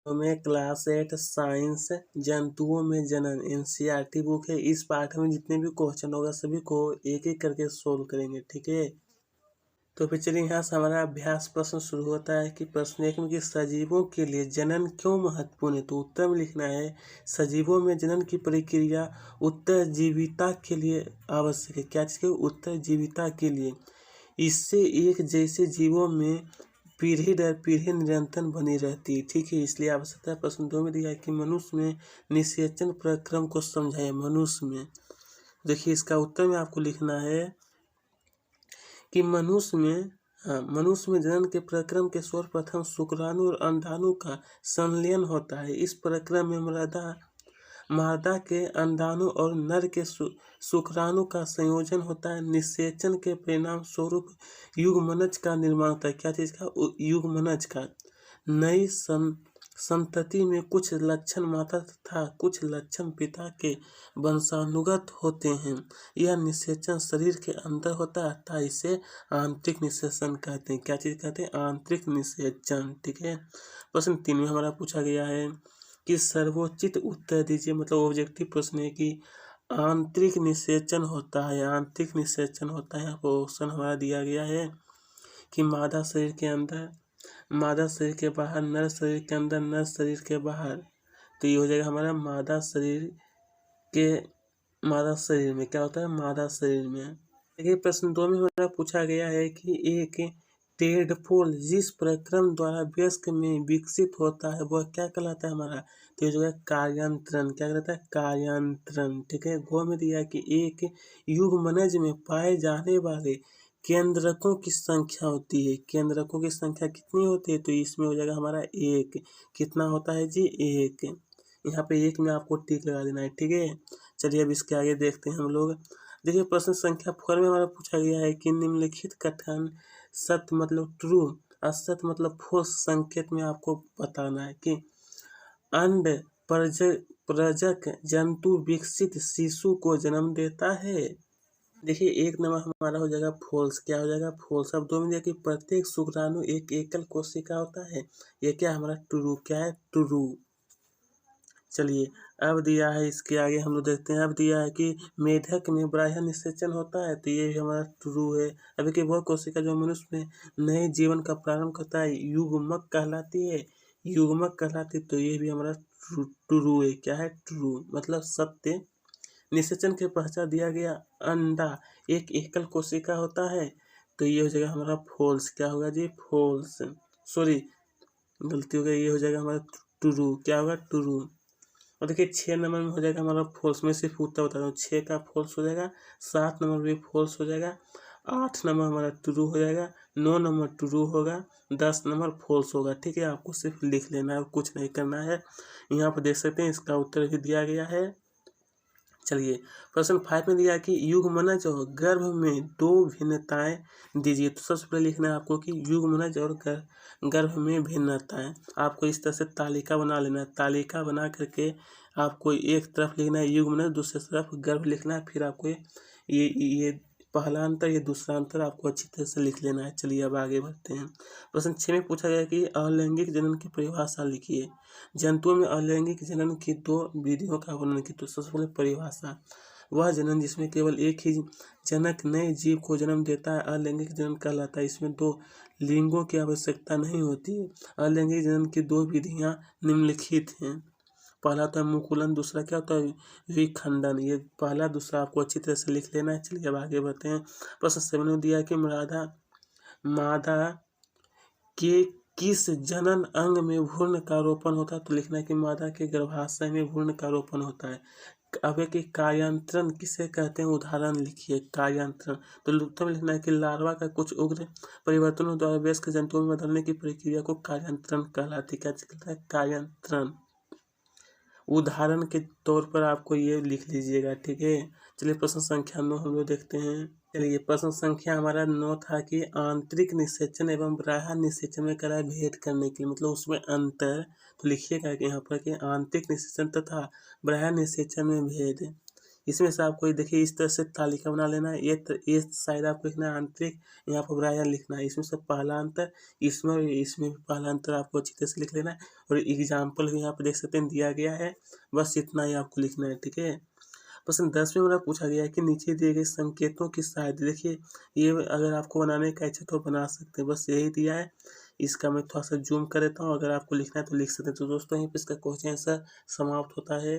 में class 8 science जंतुओं में जनन एनसीईआरटी बुक है। इस पाठ में जितने भी क्वेश्चन होगा सभी को एक एक करके सोल्व करेंगे, ठीक है। तो फिर चलिए यहाँ से हमारा अभ्यास प्रश्न शुरू होता है कि प्रश्न 1 में कि सजीवों के लिए जनन क्यों महत्वपूर्ण है। तो उत्तर में लिखना है सजीवों में जनन की प्रक्रिया उत्तरजीविता के लिए आवश्यक है। क्या चीज़ के उत्तरजीविता के लिए। इससे एक जैसे जीवों में पीढ़ी दर पीढ़ी निरंतर बनी रहती है, ठीक है, इसलिए आवश्यकता है। प्रश्न 2 में दिया है कि मनुष्य में निषेचन प्रक्रम को समझाए। मनुष्य में देखिए इसका उत्तर में आपको लिखना है कि मनुष्य में जनन के प्रक्रम के सर्वप्रथम शुक्राणु और अंडाणु का संलयन होता है। इस प्रक्रम में मादा के अंडाणु और नर के शुक्राणु का संयोजन होता है। निषेचन के परिणाम स्वरूप युग्मनज का निर्माण होता है। क्या चीज का? युग्मनज का। नई संतति में कुछ लक्षण माता तथा कुछ लक्षण पिता के वंशानुगत होते हैं। यह निषेचन शरीर के अंदर होता है अतः इसे आंतरिक निषेचन कहते हैं। क्या चीज कहते हैं? आंतरिक निषेचन, ठीक है। प्रश्न 3 में हमारा पूछा गया है कि सर्वोचित उत्तर दीजिए। मतलब ऑब्जेक्टिव प्रश्न है कि आंतरिक निषेचन होता है। आंतरिक निषेचन होता है। यहाँ पर ऑप्शन हमारा दिया गया है कि मादा शरीर के अंदर, मादा शरीर के बाहर, नर शरीर के अंदर, नर शरीर के बाहर। तो ये हो जाएगा हमारा मादा शरीर में क्या होता है? मादा शरीर में। देखिए प्रश्न 2 में हमारा पूछा गया है कि एक टेडपोल जिस प्रक्रम द्वारा वयस्क में विकसित होता है वह क्या कहलाता है हमारा? तो ये जो है कार्यांतरण। क्या कहलाता है? कार्यांतरण, ठीक है। गो में दिया है कि एक युग्मनज में पाए जाने वाले केंद्रकों की संख्या होती है। केंद्रकों की संख्या कितनी होती है? तो इसमें हो जाएगा हमारा एक। कितना होता है जी? एक। यहाँ पे एक में आपको टिक लगा देना है, ठीक है। चलिए अब इसके आगे देखते हैं हम लोग। देखिए प्रश्न संख्या 4 में हमारा पूछा गया है कि निम्नलिखित कथन सत्य मतलब ट्रू, असत्य मतलब फॉल्स संकेत में आपको बताना है कि अंड प्रजक जंतु विकसित शिशु को जन्म देता है। देखिए 1 नंबर हमारा हो जाएगा फॉल्स। क्या हो जाएगा? फॉल्स। अब 2 में दिया कि प्रत्येक शुक्राणु एक एकल कोशिका होता है। ये क्या हमारा? ट्रू। क्या है? ट्रू। चलिए अब दिया है इसके आगे हम लोग देखते हैं। अब दिया है कि मेढक में बाह्य निषेचन होता है। तो ये भी हमारा ट्रू है। अभी कि वह कोशिका जो मनुष्य में नए जीवन का प्रारंभ करता है युग्मक कहलाती है। युग्मक कहलाती है। तो ये भी हमारा ट्रू है। क्या है? ट्रू मतलब सत्य। निषेचन के पश्चात दिया गया अंडा एक एकल कोशिका होता है। तो ये हो जाएगा हमारा फॉल्स। क्या होगा जी? फॉल्स। सॉरी गलती हो गई। ये हो जाएगा हमारा ट्रू। क्या होगा? ट्रू। और देखिए 6 नंबर में हो जाएगा हमारा फॉल्स। में सिर्फ उत्तर बता रहा हूँ। 6 का फॉल्स हो जाएगा। 7 नंबर भी फॉल्स हो जाएगा। 8 नंबर हमारा ट्रू हो जाएगा। 9 नंबर ट्रू होगा। 10 नंबर फॉल्स होगा, ठीक है। आपको सिर्फ लिख लेना है और कुछ नहीं करना है। यहाँ पर देख सकते हैं इसका उत्तर भी दिया गया है। चलिए प्रश्न 5 में दिया कि युग्मनज और गर्भ में 2 भिन्नताएं दीजिए। तो सबसे पहले लिखना है आपको कि युग्मनज और गर्भ में भिन्नताएं। आपको इस तरह से तालिका बना लेना है। तालिका बना करके आपको एक तरफ लिखना है युग्मनज, दूसरी तरफ गर्भ लिखना है। फिर आपको ये पहला अंतर, ये दूसरा अंतर आपको अच्छी तरह से लिख लेना है। चलिए अब आगे बढ़ते हैं। प्रश्न 6 में पूछा गया कि अलैंगिक जनन की परिभाषा लिखिए। जंतुओं में अलैंगिक जनन की 2 विधियों का वर्णन की। तो सबसे पहले परिभाषा, वह जनन जिसमें केवल एक ही जनक नए जीव को जन्म देता है अलैंगिक जनन कहलाता है। इसमें 2 लिंगों की आवश्यकता नहीं होती है। अलैंगिक जनन की 2 विधियां निम्नलिखित हैं। पहला तो है मुकुलन, दूसरा क्या होता है? विखंडन। ये पहला दूसरा आपको अच्छी तरह से लिख लेना है। चलिए अब आगे बढ़ते हैं। प्रश्न 7 में दिया है कि मादा के किस जनन अंग में भ्रूण का रोपण होता है। तो लिखना है कि मादा के गर्भाशय में भ्रूण का रोपण होता है। अब एक कार्यांतरण किसे कहते हैं? उदाहरण लिखिए। कार्यांतरण तो उत्तर में लिखना है कि लार्वा का कुछ उग्र परिवर्तनों द्वारा वयस्क जंतुओं में बदलने की प्रक्रिया को कार्यांतरण कहलाती है। क्या कहता है? कार्यांतरण। उदाहरण के तौर पर आपको ये लिख लीजिएगा, ठीक है। चलिए प्रश्न संख्या 9 हम लोग देखते हैं। चलिए प्रश्न संख्या हमारा 9 था कि आंतरिक निषेचन एवं बाह्य निषेचन में करा भेद करने के लिए, मतलब उसमें अंतर। तो लिखिएगा कि यहाँ पर कि आंतरिक निषेचन तथा बाह्य निषेचन में भेद। इसमें से आपको ये देखिए इस तरह से तालिका बना लेना है। ये शायद आपको लिखना है आंतरिक, यहाँ पर ब्रायन लिखना है। इसमें से पहला अंतर, इसमें और इसमें भी पहला अंतर आपको अच्छी तरह से लिख लेना है और एग्ज़ाम्पल भी यहाँ पे देख सकते हैं दिया गया है। बस इतना ही आपको लिखना है, ठीक है। प्रश्न 10 में हमारा पूछा गया है कि नीचे दिए गए संकेतों की सहायता, देखिए ये अगर आपको बनाने का इच्छा तो बना सकते हैं, बस यही दिया है। इसका मैं थोड़ा-सा ज़ूम कर देता हूँ, अगर आपको लिखना है तो लिख सकते हैं। तो दोस्तों यहीं पे इसका क्वेश्चन आंसर समाप्त होता है।